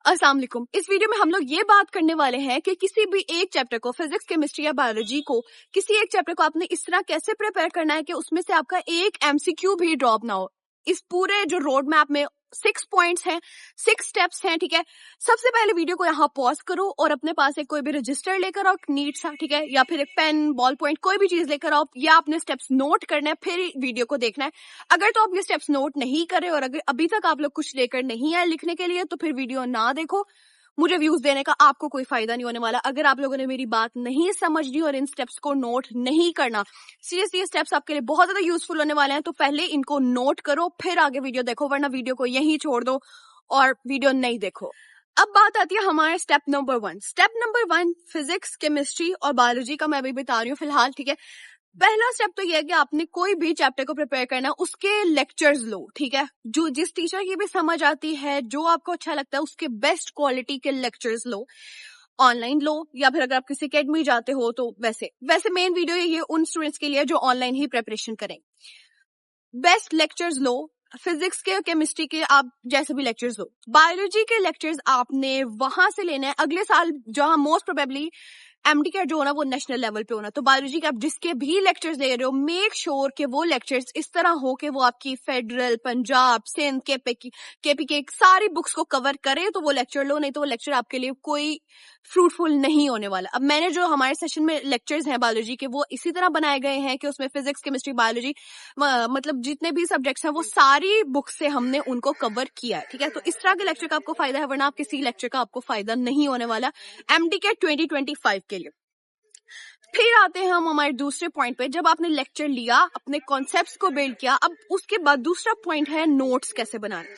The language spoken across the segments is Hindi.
अस्सलाम वालेकुम। इस वीडियो में हम लोग ये बात करने वाले हैं कि किसी भी एक चैप्टर को, फिजिक्स, केमिस्ट्री या बायोलॉजी को, किसी एक चैप्टर को आपने इस तरह कैसे प्रिपेयर करना है कि उसमें से आपका एक एमसीक्यू भी ड्रॉप ना हो। इस पूरे जो रोड मैप में 6 पॉइंट्स हैं, 6 स्टेप्स हैं, ठीक है। सबसे पहले वीडियो को यहाँ पॉज करो और अपने पास एक कोई भी रजिस्टर लेकर आओ, नीट सा, ठीक है, या फिर एक पेन, बॉल पॉइंट, कोई भी चीज लेकर आओ, या अपने स्टेप्स नोट करना है, फिर वीडियो को देखना है। अगर तो आप ये स्टेप्स नोट नहीं करे और अगर अभी तक आप लोग कुछ लेकर नहीं आए लिखने के लिए, तो फिर वीडियो ना देखो। मुझे व्यूज देने का आपको कोई फायदा नहीं होने वाला अगर आप लोगों ने मेरी बात नहीं समझनी और इन स्टेप्स को नोट नहीं करना। सीरियसली ये स्टेप्स आपके लिए बहुत ज्यादा यूजफुल होने वाले हैं, तो पहले इनको नोट करो फिर आगे वीडियो देखो, वरना वीडियो को यहीं छोड़ दो और वीडियो नहीं देखो। अब बात आती है हमारे step number 1। Step number 1 physics, chemistry और बायोलॉजी का मैं अभी बता रही हूँ फिलहाल, ठीक है। पहला स्टेप तो ये है कि आपने कोई भी चैप्टर को प्रिपेयर करना है, उसके लेक्चर्स लो, ठीक है। जो जिस टीचर की भी समझ आती है, जो आपको अच्छा लगता है, उसके बेस्ट क्वालिटी के लेक्चर्स लो। ऑनलाइन लो या फिर अगर आप किसी अकेडमी जाते हो तो वैसे मेन वीडियो ये उन स्टूडेंट्स के लिए जो ऑनलाइन ही प्रिपरेशन करें। बेस्ट लेक्चर्स लो, फिजिक्स के, केमिस्ट्री के, आप जैसे भी लेक्चर्स लो। बायोलॉजी के लेक्चर्स आपने वहां से लेना है अगले साल, जहां मोस्ट प्रोबेबली एमडी जो होना वो नेशनल लेवल पे होना। तो बायोलॉजी के आप जिसके भी लेक्चर्स ले रहे हो, मेक श्योर कि वो लेक्चर्स इस तरह हो कि वो आपकी फेडरल, पंजाब, सिंध, केपी के सारी बुक्स को कवर करे, तो वो लेक्चर लो, नहीं तो वो लेक्चर आपके लिए कोई फ्रूटफुल नहीं होने वाला। अब मैंने जो हमारे सेशन में लेक्चर्स हैं बायोलॉजी के, वो इसी तरह बनाए गए हैं कि उसमें फिजिक्स, केमिस्ट्री, बायोलॉजी, मतलब जितने भी सब्जेक्ट्स हैं वो सारी बुक्स से हमने उनको कवर किया है, ठीक है। तो इस तरह के लेक्चर का आपको फायदा है, वरना आप किसी लेक्चर का आपको फायदा नहीं होने वाला एमडी के 2025 के लिए। फिर आते हैं हम हमारे दूसरे पॉइंट पे। जब आपने लेक्चर लिया, अपने कॉन्सेप्ट्स को बिल्ड किया, अब उसके बाद दूसरा पॉइंट है नोट्स कैसे बनाने।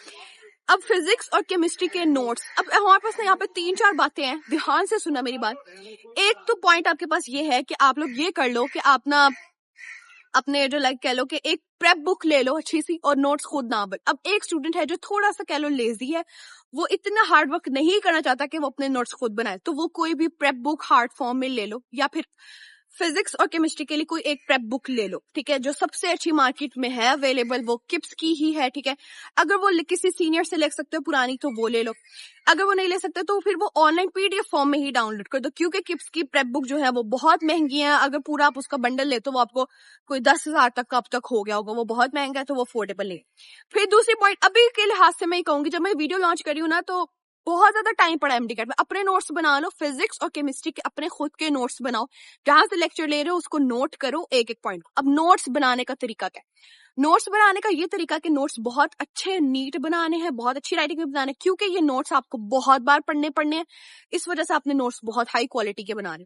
अब फिजिक्स और केमिस्ट्री के नोट्स, अब हमारे पास ना यहाँ पे 3-4 बातें हैं, ध्यान से सुना मेरी बात। एक तो पॉइंट आपके पास ये है कि आप लोग ये कर लो कि आप ना अपने जो कह लो कि एक प्रेप बुक ले लो अच्छी सी और नोट्स खुद ना बन। अब एक स्टूडेंट है जो थोड़ा सा कह लो लेजी है, वो इतना हार्ड वर्क नहीं करना चाहता कि वो अपने नोट्स खुद बनाए, तो वो कोई भी प्रेप बुक हार्ड फॉर्म में ले लो, या फिर फिजिक्स और केमिस्ट्री के लिए कोई एक प्रेप बुक ले लो, ठीक है। जो सबसे अच्छी मार्केट में है अवेलेबल वो किप्स की ही है, ठीक है। अगर वो किसी सीनियर से ले सकते हो पुरानी, तो वो ले लो। अगर वो नहीं ले सकते तो फिर वो ऑनलाइन पीडीएफ फॉर्म में ही डाउनलोड कर दो, क्योंकि किप्स की प्रेप बुक जो है वो बहुत महंगी है। अगर पूरा आप उसका बंडल ले तो वो आपको कोई 10,000 तक का अब तक हो गया होगा, वो बहुत महंगा है, तो वो अफोर्डेबल नहीं। फिर दूसरी पॉइंट अभी के लिहाज से मैं ये कहूंगी, जब मैं वीडियो लॉन्च करी हूँ ना, तो बहुत ज्यादा टाइम पड़ा एमडी कैट में। अपने नोट्स बना लो, फिजिक्स और केमिस्ट्री के अपने खुद के नोट्स बनाओ, जहां से लेक्चर ले रहे हो उसको नोट करो एक एक पॉइंट। अब नोट्स बनाने का तरीका क्या है? नोट्स बनाने का ये तरीका कि नोट्स बहुत अच्छे नीट बनाने हैं, बहुत अच्छी राइटिंग में बनाने हैं, क्योंकि ये नोट्स आपको बहुत बार पढ़ने हैं। इस वजह से आपने नोट्स बहुत हाई क्वालिटी के बनाने।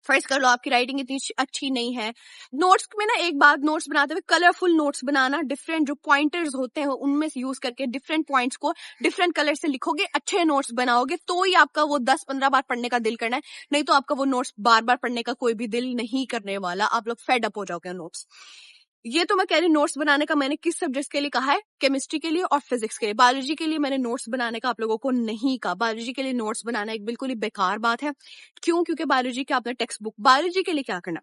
फर्स्ट कर लो, आपकी राइटिंग इतनी अच्छी नहीं है, नोट्स में ना एक बात, नोट्स बनाते हुए कलरफुल नोट्स बनाना, डिफरेंट जो पॉइंटर्स होते हैं उनमें से यूज करके डिफरेंट पॉइंट्स को डिफरेंट कलर से लिखोगे, अच्छे नोट्स बनाओगे, तो ही आपका वो 10-15 बार पढ़ने का दिल करना है। नहीं तो आपका वो नोट्स बार बार पढ़ने का कोई भी दिल नहीं करने वाला, आप लोग फेड अप हो जाओगे नोट्स। ये तो मैं कह रही हूँ नोट्स बनाने का मैंने किस सब्जेक्ट के लिए कहा है, केमिस्ट्री के लिए और फिजिक्स के लिए। बायोलॉजी के लिए मैंने नोट्स बनाने का आप लोगों को नहीं कहा। बायोलॉजी के लिए नोट्स बनाना एक बिल्कुल ही बेकार बात है। क्यों? क्योंकि बायोलॉजी के आपने टेक्स्ट बुक, बायोलॉजी के लिए क्या करना,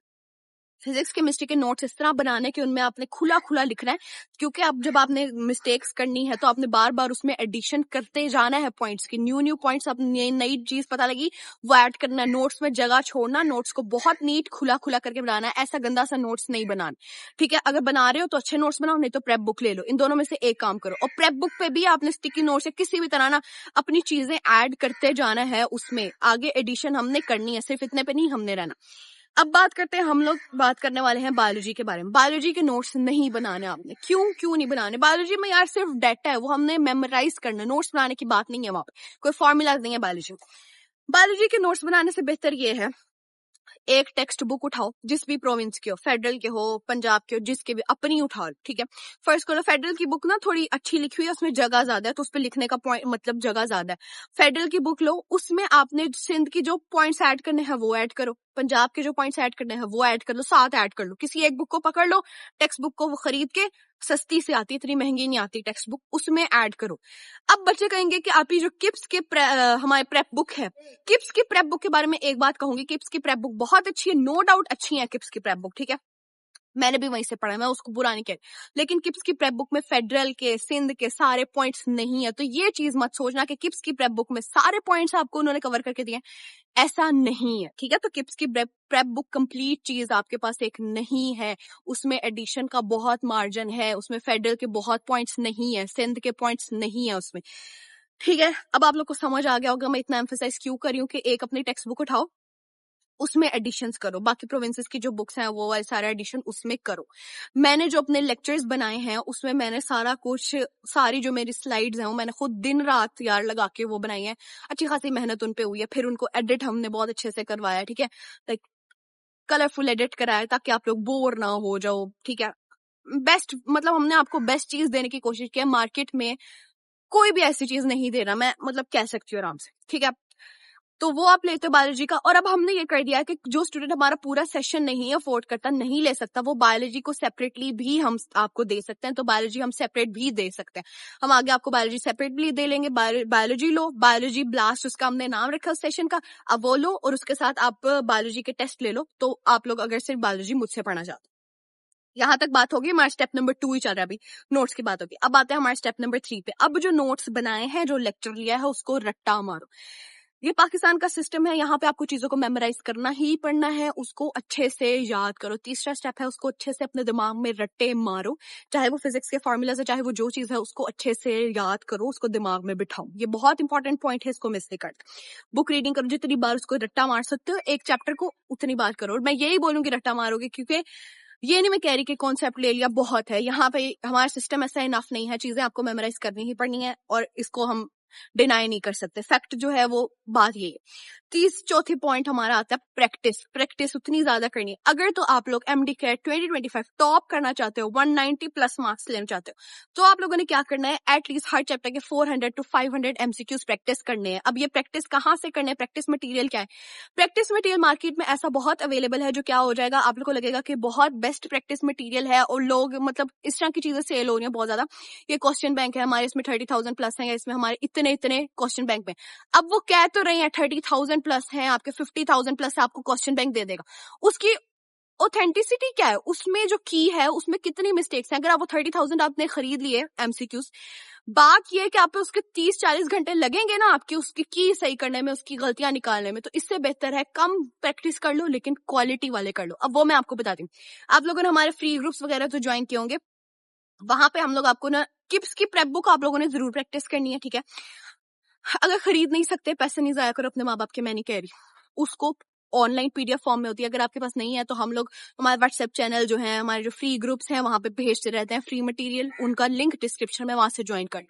फिजिक्स केमिस्ट्री के नोट्स इस तरह बनाने कि उनमें आपने खुला खुला लिखना है, क्योंकि अब जब आपने मिस्टेक्स करनी है तो आपने बार बार उसमें एडिशन करते जाना है पॉइंट्स की, न्यू पॉइंट्स, आपने नई चीज पता लगी वो ऐड करना है, नोट्स में जगह छोड़ना, नोट्स को बहुत नीट खुला खुला करके बनाना है। ऐसा गंदा सा नोट्स नहीं बनाना, ठीक है। अगर बना रहे हो तो अच्छे नोट्स बनाओ, नहीं तो प्रेप बुक ले लो, इन दोनों में से एक काम करो। और प्रेप बुक पे भी आपने स्टिकी नोट्स या किसी भी तरह ना अपनी चीजें ऐड करते जाना है, उसमें आगे एडिशन हमने करनी है, सिर्फ इतने पे नहीं हमने रहना। अब बात करते हैं, हम लोग बात करने वाले हैं बायोलॉजी के बारे में। बायोलॉजी के नोट्स नहीं बनाने आपने। क्यों नहीं बनाने? बायोलॉजी में यार सिर्फ डाटा है, वो हमने मेमोराइज करना, नोट्स बनाने की बात नहीं है वहां पे, कोई फॉर्मूला नहीं है बायोलॉजी में। बायोलॉजी के नोट्स बनाने से बेहतर ये है, एक टेक्स्ट बुक उठाओ, जिस भी प्रोविंस के हो, फेडरल के हो, पंजाब के हो, जिसके भी, अपनी उठाओ, ठीक है। फर्स्ट करो, फेडरल की बुक ना थोड़ी अच्छी लिखी हुई है, उसमें जगह ज्यादा है, तो उस पर लिखने का पॉइंट मतलब जगह ज्यादा है। फेडरल की बुक लो, उसमें आपने सिंध की जो पॉइंट्स ऐड करने हैं वो ऐड करो, पंजाब के जो पॉइंट्स ऐड करने हैं वो ऐड कर लो, 7 ऐड कर लो। किसी एक बुक को पकड़ लो, टेक्स्ट बुक को वो खरीद के, सस्ती से आती, इतनी महंगी नहीं आती टेक्स्ट बुक, उसमें ऐड करो। अब बच्चे कहेंगे कि आपकी जो किप्स के हमारे प्रेप बुक है, किप्स की प्रेप बुक के बारे में एक बात कहूंगी, किप्स की प्रेप बुक बहुत अच्छी है, नो डाउट अच्छी है किप्स की प्रेप बुक, ठीक है। मैंने भी वहीं से पढ़ा है, मैं उसको बुरा नहीं कह रही, लेकिन किप्स की प्रेप बुक में फेडरल के, सिंध के सारे पॉइंट्स नहीं है। तो ये चीज मत सोचना कि किप्स की प्रेप बुक में सारे पॉइंट्स आपको उन्होंने कवर करके दिए, ऐसा नहीं है, ठीक है। तो किप्स की प्रेप बुक कंप्लीट चीज आपके पास एक नहीं है, उसमें एडिशन का बहुत मार्जिन है, उसमें फेडरल के बहुत पॉइंट्स नहीं है, सिंध के पॉइंट्स नहीं है उसमें, ठीक है। अब आप लोग को समझ आ गया होगा मैं इतना एम्फेसाइज क्यों कर रही हूँ कि एक अपनी टेक्स्ट बुक उठाओ, उसमें एडिशंस करो, बाकी प्रोविंसेस की जो बुक्स हैं वो वाले सारा एडिशन उसमें करो। मैंने जो अपने लेक्चर्स बनाए हैं उसमें मैंने सारा कुछ, सारी जो मेरी स्लाइड्स हैं वो मैंने खुद दिन रात यार लगा के वो बनाई है, अच्छी खासी मेहनत उन पे हुई है, फिर उनको एडिट हमने बहुत अच्छे से करवाया, ठीक है, लाइक कलरफुल एडिट कराया ताकि आप लोग बोर ना हो जाओ, ठीक है। बेस्ट, मतलब हमने आपको बेस्ट चीज देने की कोशिश की है, मार्केट में कोई भी ऐसी चीज नहीं दे रहा, मैं मतलब कह सकती हूँ आराम से, ठीक है। तो वो आप लेते हो बायोलॉजी का, और अब हमने ये कर दिया है कि जो स्टूडेंट हमारा पूरा सेशन नहीं अफोर्ड करता, नहीं ले सकता, वो बायोलॉजी को सेपरेटली भी हम आपको दे सकते हैं। तो बायोलॉजी हम सेपरेट भी दे सकते हैं, हम आगे आपको बायोलॉजी सेपरेटली दे लेंगे। बायोलॉजी लो, बायोलॉजी ब्लास्ट उसका हमने नाम रखा उस सेशन का, अब वो लो और उसके साथ आप बायोलॉजी के टेस्ट ले लो। तो आप लोग अगर सिर्फ बायोलॉजी मुझसे पढ़ना चाहते हो, यहाँ तक बात होगी, हमारा स्टेप नंबर 2 ही चल रहा है, अभी नोट्स की बात होगी। अब आते हैं हमारे स्टेप नंबर 3 पे। अब जो नोट्स बनाए हैं, जो लेक्चर लिया है, उसको रट्टा मारो। ये पाकिस्तान का सिस्टम है, यहाँ पे आपको चीजों को मेमोराइज करना ही पड़ना है, उसको अच्छे से याद करो। तीसरा स्टेप है, उसको अच्छे से अपने दिमाग में रट्टे मारो, चाहे वो फिजिक्स के फॉर्मूलाज है, चाहे वो जो चीज है, उसको अच्छे से याद करो, उसको दिमाग में बिठाओ। ये बहुत इंपॉर्टेंट पॉइंट है, इसको मिस नहीं करते। बुक रीडिंग करो, जितनी बार उसको रट्टा मार सकते हो एक चैप्टर को उतनी बार करो। और मैं यही बोलूंगी रट्टा मारोगे, क्योंकि ये नहीं मैं कह रही कि कॉन्सेप्ट ले लिया बहुत है, यहाँ पे हमारा सिस्टम ऐसा इनफ नहीं है, चीजें आपको मेमोराइज करनी ही पड़नी है, और इसको हम डिनाई नहीं कर सकते, फैक्ट जो है वो बात ये है। चौथी पॉइंट हमारा आता है प्रैक्टिस। प्रैक्टिस उतनी ज्यादा करनी है। अगर तो आप लोग एमडी कैट 2025 टॉप करना चाहते हो, 190 प्लस मार्क्स लेना चाहते हो, तो आप लोगों ने क्या करना है, एटलीस्ट हर चैप्टर के 400 to 500 एमसीक्यूज प्रैक्टिस करने हैं। अब ये प्रैक्टिस कहाँ से करने हैं, प्रैक्टिस मटेरियल क्या है? प्रैक्टिस मटेरियल मार्केट में ऐसा बहुत अवेलेबल है, जो क्या हो जाएगा, आप लोग को लगेगा कि बहुत बेस्ट प्रैक्टिस मटेरियल है, और लोग मतलब इस तरह की चीजें सेल हो रही है बहुत ज्यादा। ये क्वेश्चन बैंक है हमारे, इसमें 30,000 प्लस है, इसमें हमारे इतने इतने क्वेश्चन बैंक में। अब वो कह तो रहे हैं 30,000 प्लस है आपके, 50,000 प्लस आपको क्वेश्चन बैंक दे देगा, उसकी ऑथेंटिसिटी क्या है, उसमें जो की है उसमें कितनी मिस्टेक्स हैं? अगर आप वो 30,000 आपने खरीद लिए एमसीक्यूज, बात ये है कि आप पे उसके 30-40 घंटे लगेंगे ना आपकी उसकी की सही करने में, उसकी गलतियां निकालने में। तो इससे बेहतर है कम प्रैक्टिस कर लो, लेकिन क्वालिटी वाले कर लो। अब वो मैं आपको बताती हूँ, आप लोगों ने हमारे फ्री ग्रुप्स वगैरह तो ज्वाइन किए होंगे, वहां पे हम लोग आपको ना किप्स की प्रेप बुक आप लोगों ने जरूर प्रैक्टिस करनी है, ठीक है। अगर खरीद नहीं सकते, पैसे नहीं जाया करो अपने माँ बाप के, मैं नहीं कह रही, उसको ऑनलाइन पीडीएफ फॉर्म में होती है, अगर आपके पास नहीं है तो हम लोग हमारे व्हाट्सएप चैनल जो है, हमारे जो फ्री ग्रुप्स हैं, वहां पे भेजते रहते हैं फ्री मटेरियल, उनका लिंक डिस्क्रिप्शन में, वहां से ज्वाइन कर।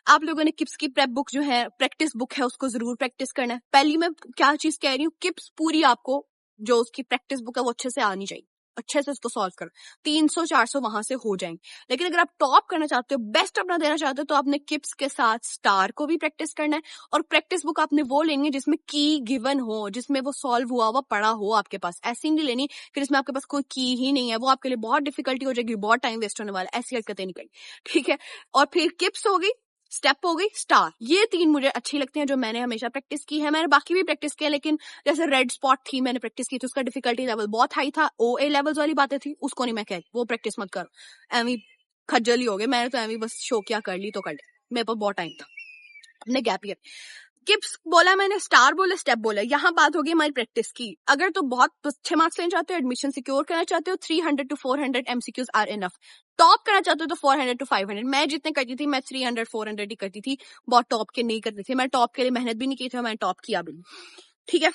आप लोगों ने किप्स की प्रेप बुक जो है, प्रैक्टिस बुक है, उसको जरूर प्रैक्टिस करना है। पहली मैं क्या चीज कह रही हूँ, किप्स पूरी आपको जो उसकी प्रैक्टिस बुक है वो अच्छे से आनी चाहिए, अच्छे से उसको सॉल्व करो, 300-400 वहां से हो जाएंगे। लेकिन अगर आप टॉप करना चाहते हो, बेस्ट अपना देना चाहते हो, तो आपने किप्स के साथ स्टार को भी प्रैक्टिस करना है, और प्रैक्टिस बुक आपने वो लेनी है जिसमें की गिवन हो, जिसमें वो सॉल्व हुआ हुआ पड़ा हो आपके पास। ऐसी नहीं लेनी कि जिसमें आपके पास कोई की ही नहीं है, वो आपके लिए बहुत डिफिकल्टी हो जाएगी, बहुत टाइम वेस्ट होने वाला है, ऐसी हरकतें नहीं करनी, ठीक है। और फिर किप्स होगी, स्टेप हो गई, स्टार, ये 3 मुझे अच्छी लगती हैं, जो मैंने हमेशा प्रैक्टिस की है। मैंने बाकी भी प्रैक्टिस किया, लेकिन जैसे रेड स्पॉट थी, मैंने प्रैक्टिस की थी, उसका डिफिकल्टी लेवल बहुत हाई था, ओए लेवल्स वाली बातें थी, उसको नहीं मैं कह, वो प्रैक्टिस मत करो, एवं खज्जल ही हो गए। मैंने तो एवं बस शो क्या कर ली तो कर ली, मेरे पास बहुत टाइम था अपने गैप ईयर। किप्स बोला मैंने, स्टार बोला, स्टेप बोला, यहाँ बात होगी हमारी प्रैक्टिस की। अगर तो बहुत अच्छे मार्क्स लेना चाहते हो, एडमिशन सिक्योर करना चाहते हो, 300 to 400 MCQs are enough. Top करना चाहते हो तो 400 to 500। मैं जितने करती थी, मैं 300-400 ही करती थी, बहुत टॉप के नहीं करती थी। मैं टॉप के लिए मेहनत भी नहीं की थी, मैंने टॉप किया भी नहीं, ठीक है।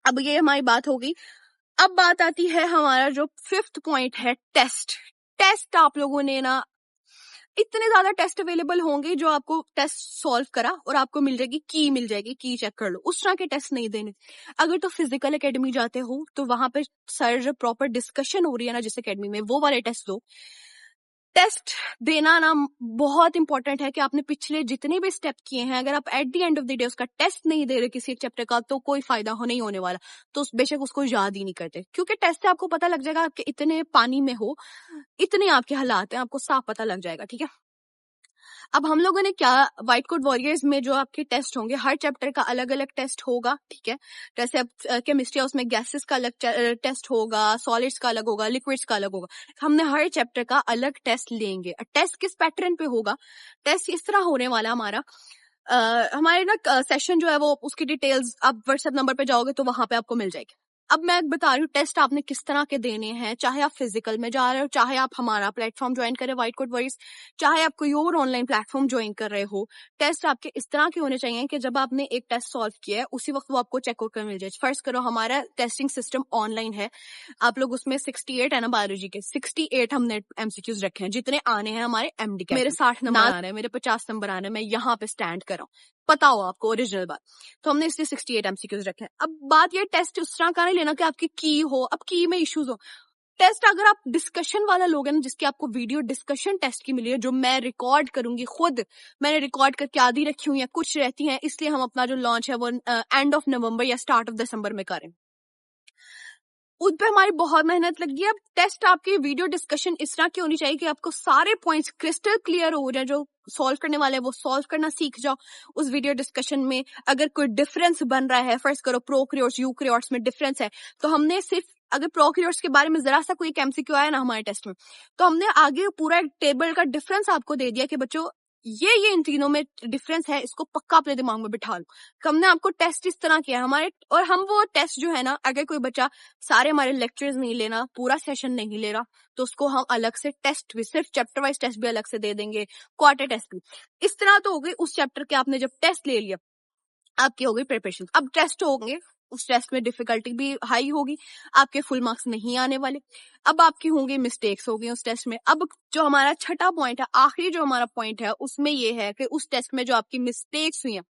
अब ये हमारी बात होगी। अब बात आती है हमारा जो 5th पॉइंट है, टेस्ट। टेस्ट आप लोगों ने ना, इतने ज्यादा टेस्ट अवेलेबल होंगे, जो आपको टेस्ट सॉल्व करा और आपको मिल जाएगी की, मिल जाएगी की, चेक कर लो, उस तरह के टेस्ट नहीं देने। अगर तो फिजिकल एकेडमी जाते हो, तो वहां पे सर जो प्रॉपर डिस्कशन हो रही है ना जिस एकेडमी में, वो वाले टेस्ट दो। टेस्ट देना ना बहुत इंपॉर्टेंट है, कि आपने पिछले जितने भी स्टेप किए हैं, अगर आप at the end of the day उसका टेस्ट नहीं दे रहे किसी एक चैप्टर का, तो कोई फायदा नहीं होने वाला। तो बेशक उसको याद ही नहीं करते, क्योंकि टेस्ट से आपको पता लग जाएगा आपके इतने पानी में हो, इतने आपके हालात हैं, आपको साफ पता लग जाएगा, ठीक है। अब हम लोगों ने क्या, व्हाइट कोट वॉरियर्स में जो आपके टेस्ट होंगे, हर चैप्टर का अलग अलग टेस्ट होगा, ठीक है। जैसे अब केमिस्ट्री है, उसमें गैसेस का अलग टेस्ट होगा, सॉलिड्स का अलग होगा, लिक्विड्स का अलग होगा। हमने हर चैप्टर का अलग टेस्ट लेंगे। टेस्ट किस पैटर्न पे होगा? टेस्ट इस तरह होने वाला हमारा, हमारे ना सेशन जो है वो, उसकी डिटेल्स आप व्हाट्सएप नंबर पे जाओगे तो वहां पे आपको मिल जाएगी। अब मैं बता रही हूँ टेस्ट आपने किस तरह के देने हैं, चाहे आप फिजिकल में जा रहे हो, चाहे आप हमारा प्लेटफॉर्म ज्वाइन करें व्हाइट कोट वॉइस, चाहे आप कोई और ऑनलाइन प्लेटफॉर्म ज्वाइन कर रहे हो। टेस्ट आपके इस तरह के होने चाहिए कि जब आपने एक टेस्ट सॉल्व किया है उसी वक्त वो आपको चेक होकर मिल जाए। फर्स्ट करो, हमारा टेस्टिंग सिस्टम ऑनलाइन है, आप लोग उसमें 68 है ना बायोलॉजी के, 68 हमने एमसीक्यूज रखे हैं, जितने आने हैं हमारे एमडी के। मेरे 60 नंबर आ रहे हैं, मेरे 50 नंबर आ रहे हैं, मैं यहाँ पे स्टैंड कर रहा हूँ, पता हो आपको ओरिजिनल बात। तो हमने इसलिए 68 एमसीक्यूज रखे हैं। अब बात ये, टेस्ट उस तरह का नहीं लेना कि आपकी की हो, अब की में इश्यूज हो। टेस्ट अगर आप डिस्कशन वाला लोगे ना, जिसकी आपको वीडियो डिस्कशन टेस्ट की मिली है, जो मैं रिकॉर्ड करूंगी खुद, मैंने रिकॉर्ड करके आधी रखी हुई है, कुछ रहती हैं, इसलिए हम अपना जो लॉन्च है वो एंड ऑफ नवंबर या स्टार्ट ऑफ दिसंबर में करें। उस पे हमारी बहुत मेहनत लगी है। अब टेस्ट आपकी वीडियो डिस्कशन इस तरह की होनी चाहिए कि आपको सारे पॉइंट्स क्रिस्टल क्लियर हो जाए, जो सॉल्व करने वाले वो सॉल्व करना सीख जाओ उस वीडियो डिस्कशन में। अगर कोई डिफरेंस बन रहा है, फर्स्ट करो प्रोकैरियोट्स यूकैरियोट्स में डिफरेंस है, तो हमने सिर्फ, अगर प्रोकैरियोट्स के बारे में जरा सा कोई एमसीक्यू आया ना हमारे टेस्ट में, तो हमने आगे पूरा एक टेबल का डिफरेंस आपको दे दिया कि बच्चों ये इन तीनों में डिफरेंस है, इसको पक्का अपने दिमाग में बिठा लो। हमने आपको टेस्ट इस तरह किया हमारे, और हम वो टेस्ट जो है ना, अगर कोई बच्चा सारे हमारे लेक्चर्स नहीं लेना, पूरा सेशन नहीं ले रहा, तो उसको हम अलग से टेस्ट भी, सिर्फ चैप्टर वाइज टेस्ट भी अलग से दे देंगे, क्वार्टर टेस्ट भी। इस तरह तो हो गई उस चैप्टर के, आपने जब टेस्ट ले लिया आपकी हो गई प्रिपरेशन। अब टेस्ट होंगे, उस टेस्ट में डिफिकल्टी भी हाई होगी, आपके फुल मार्क्स नहीं आने वाले। अब आपकी होंगी मिस्टेक्स होगी उस टेस्ट में। अब जो हमारा छठा पॉइंट है, आखिरी जो हमारा पॉइंट है, उसमें ये है कि उस टेस्ट में जो आपकी मिस्टेक्स हुई हैं,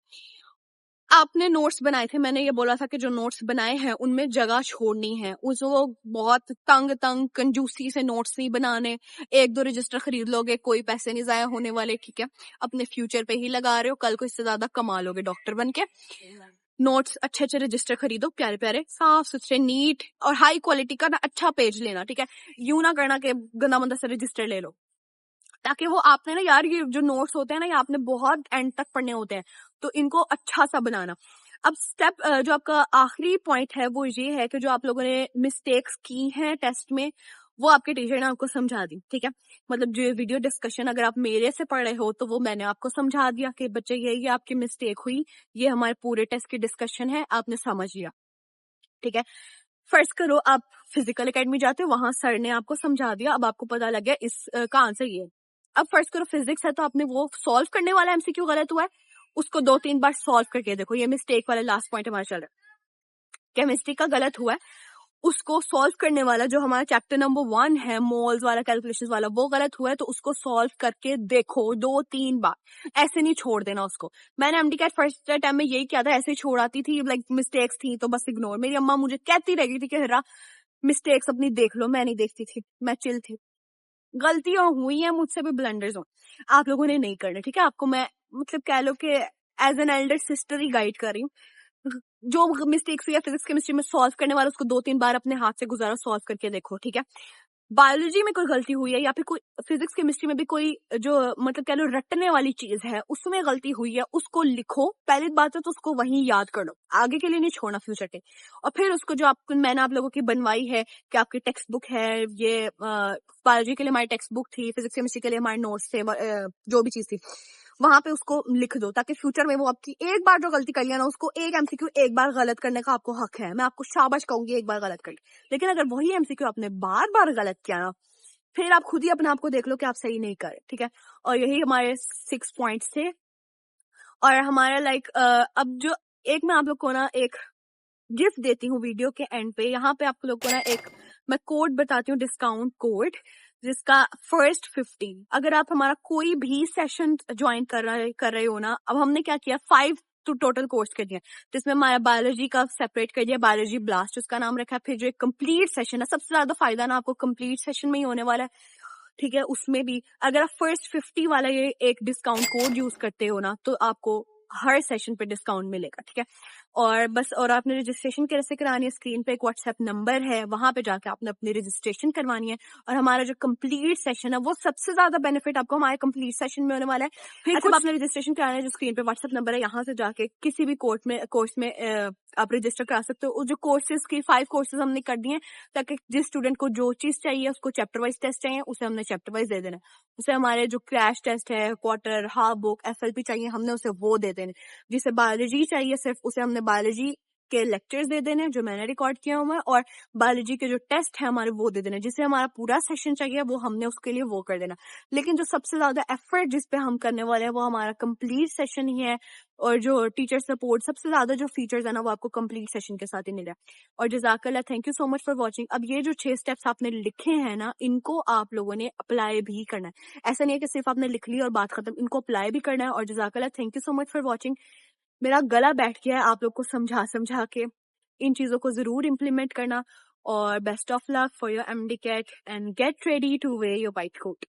आपने नोट्स बनाए थे, मैंने ये बोला था कि जो नोट्स बनाए हैं उनमें जगह छोड़नी है, उसको बहुत तंग कंजूसी से नोट्स नहीं बनाने। 1-2 रजिस्टर खरीद लोगे, कोई पैसे नहीं जाया होने वाले, ठीक है, अपने फ्यूचर पे ही लगा रहे हो, कल को इससे ज्यादा कमा लोगे डॉक्टर बन के। नोट्स अच्छे अच्छे रजिस्टर खरीदो, प्यारे प्यारे साफ सुथरे नीट और हाई क्वालिटी का ना, अच्छा पेज लेना, ठीक है, यूं ना करना कि गंदा मंदा से रजिस्टर ले लो, ताकि वो आपने ना यार, ये जो नोट्स होते हैं ना, ये आपने बहुत एंड तक पढ़ने होते हैं, तो इनको अच्छा सा बनाना। अब स्टेप जो आपका आखिरी पॉइंट है वो ये है कि जो आप लोगों ने मिस्टेक्स की हैं टेस्ट में, वो आपके टीचर ने आपको समझा दी, ठीक है। मतलब जो वीडियो डिस्कशन अगर आप मेरे से पढ़ रहे हो तो वो मैंने आपको समझा दिया कि बच्चे ये आपकी मिस्टेक हुई, ये हमारे पूरे टेस्ट की डिस्कशन है, आपने समझ लिया, ठीक है। फर्स्ट करो आप फिजिकल एकेडमी जाते हो, वहां सर ने आपको समझा दिया, अब आपको पता लग गया इस का आंसर ये है। अब फर्स्ट करो फिजिक्स है, तो आपने वो सॉल्व करने वाला एमसीक्यू गलत हुआ है, उसको 2-3 बार सॉल्व करके देखो। ये मिस्टेक वाला लास्ट पॉइंट हमारा चल रहा है, केमिस्ट्री का गलत हुआ है, उसको सॉल्व करने वाला जो हमारा चैप्टर नंबर 1 है, मोल्स वाला, कैलकुलेशंस वाला, वो गलत हुआ है, तो उसको सॉल्व करके देखो 2-3 बार, ऐसे नहीं छोड़ देना उसको। मैंने एमडी कैट फर्स्ट टाइम में यही किया था, ऐसे ही छोड़ आती थी, लाइक मिस्टेक्स थी तो बस इग्नोर। मेरी अम्मा मुझे कहती रह गई थी कि हिरा मिस्टेक्स अपनी देख लो, मैं नहीं देखती थी, मैं चिल थी। गलतियां हुई हैं मुझसे भी, ब्लंडर्स हो, आप लोगों ने नहीं करने, ठीक है। आपको मैं मतलब कह लो कि एज एन एल्डर सिस्टर ही गाइड कर रही हूँ। जो मिस्टेक्स हुई है फिजिक्स केमिस्ट्री में सॉल्व करने वाला, उसको 2-3 बार अपने हाथ से गुजारो, सॉल्व करके देखो, ठीक है। बायोलॉजी में कोई गलती हुई है, या फिर कोई फिजिक्स केमिस्ट्री में भी कोई जो मतलब कह लो रटने वाली चीज है, उसमें गलती हुई है, उसको लिखो। पहली बात है तो उसको वहीं याद कर लो, आगे के लिए नहीं छोड़ना फ्यूचर के। और फिर उसको जो आपको मैंने आप लोगों की बनवाई है कि आपकी टेक्स्ट बुक है, ये बायोलॉजी के लिए हमारी टेक्स्ट बुक थी, फिजिक्स केमिस्ट्री के लिए हमारे नोट्स थे, जो भी चीज थी, वहां पे उसको लिख दो, ताकि फ्यूचर में वो आपकी एक बार जो गलती कर लिया ना, उसको एक एमसीक्यू एक बार गलत करने का आपको हक है। मैं आपको शाबाश कहूंगी एक बार गलत कर ली, लेकिन अगर वही एमसीक्यू आपने बार बार गलत किया ना, फिर आप खुद ही अपने आप को देख लो कि आप सही नहीं करे, ठीक है। और यही हमारे 6 पॉइंट्स थे। और हमारा लाइक अब जो एक मैं आप लोग को ना एक गिफ्ट देती हूँ वीडियो के एंड पे, यहाँ पे आप लोग को ना एक मैं कोड बताती हूँ, डिस्काउंट कोड, जिसका फर्स्ट 50, अगर आप हमारा कोई भी सेशन ज्वाइन कर रहे हो ना। अब हमने क्या किया, 5 तो टोटल कोर्स कर दिया, जिसमें हमारा बायोलॉजी का सेपरेट कर दिया, बायोलॉजी ब्लास्ट उसका नाम रखा है। फिर जो एक कंप्लीट सेशन है, सबसे ज्यादा फायदा ना आपको कंप्लीट सेशन में ही होने वाला है, ठीक है। उसमें भी अगर आप फर्स्ट 50 वाला ये एक डिस्काउंट कोड यूज करते हो ना, तो आपको हर सेशन पे डिस्काउंट मिलेगा, ठीक है। और बस, और आपने रजिस्ट्रेशन कैसे करानी है, स्क्रीन पे एक व्हाट्सएप नंबर है, वहां पे जाके आपने अपनी रजिस्ट्रेशन करवानी है। और हमारा जो कंप्लीट सेशन है वो सबसे ज्यादा बेनिफिट आपको हमारे कंप्लीट सेशन में होने वाला है। फिर जब आपने रजिस्ट्रेशन कराना है, जो स्क्रीन पे व्हाट्सएप नंबर है, यहाँ से जाके किसी भी कोर्स में आप रजिस्टर करा सकते हो। जो कोर्सेज की 5 कोर्सेज हमने कर दिए, ताकि जिस स्टूडेंट को जो चीज चाहिए, उसको चैप्टर वाइज टेस्ट चाहिए, उसे हमने चैप्टर वाइज दे देना है। उसे हमारे जो क्रैश टेस्ट है, क्वार्टर, हाफ बुक, एफएलपी चाहिए, हमने उसे वो दे देने। जिसे बायोलॉजी चाहिए सिर्फ, उसे हमने बायोलॉजी के लेक्चर्स दे देने जो मैंने रिकॉर्ड किया हुआ है, और बायोलॉजी के जो टेस्ट है हमारे वो दे देने। जिसे हमारा पूरा सेशन चाहिए वो हमने उसके लिए वो कर देना। लेकिन जो सबसे ज्यादा एफर्ट जिस पे हम करने वाले हैं वो हमारा कंप्लीट सेशन ही है। और जो टीचर सपोर्ट, सबसे ज्यादा जो फीचर्स है ना, वो आपको कंप्लीट सेशन के साथ ही मिल रहा है। और जज़ाकल्लाह, thank you so much for watching. अब ये जो 6 स्टेप्स आपने लिखे हैं ना, इनको आप लोगों ने अप्लाई भी करना है। ऐसा नहीं है कि सिर्फ आपने लिख ली और बात खत्म, इनको अप्लाई भी करना है। और जज़ाकल्लाह, thank you so much for watching. मेरा गला बैठ गया है आप लोग को समझा समझा के। इन चीजों को जरूर इम्प्लीमेंट करना। और best of luck for your MDCAT, and get ready to wear your white coat.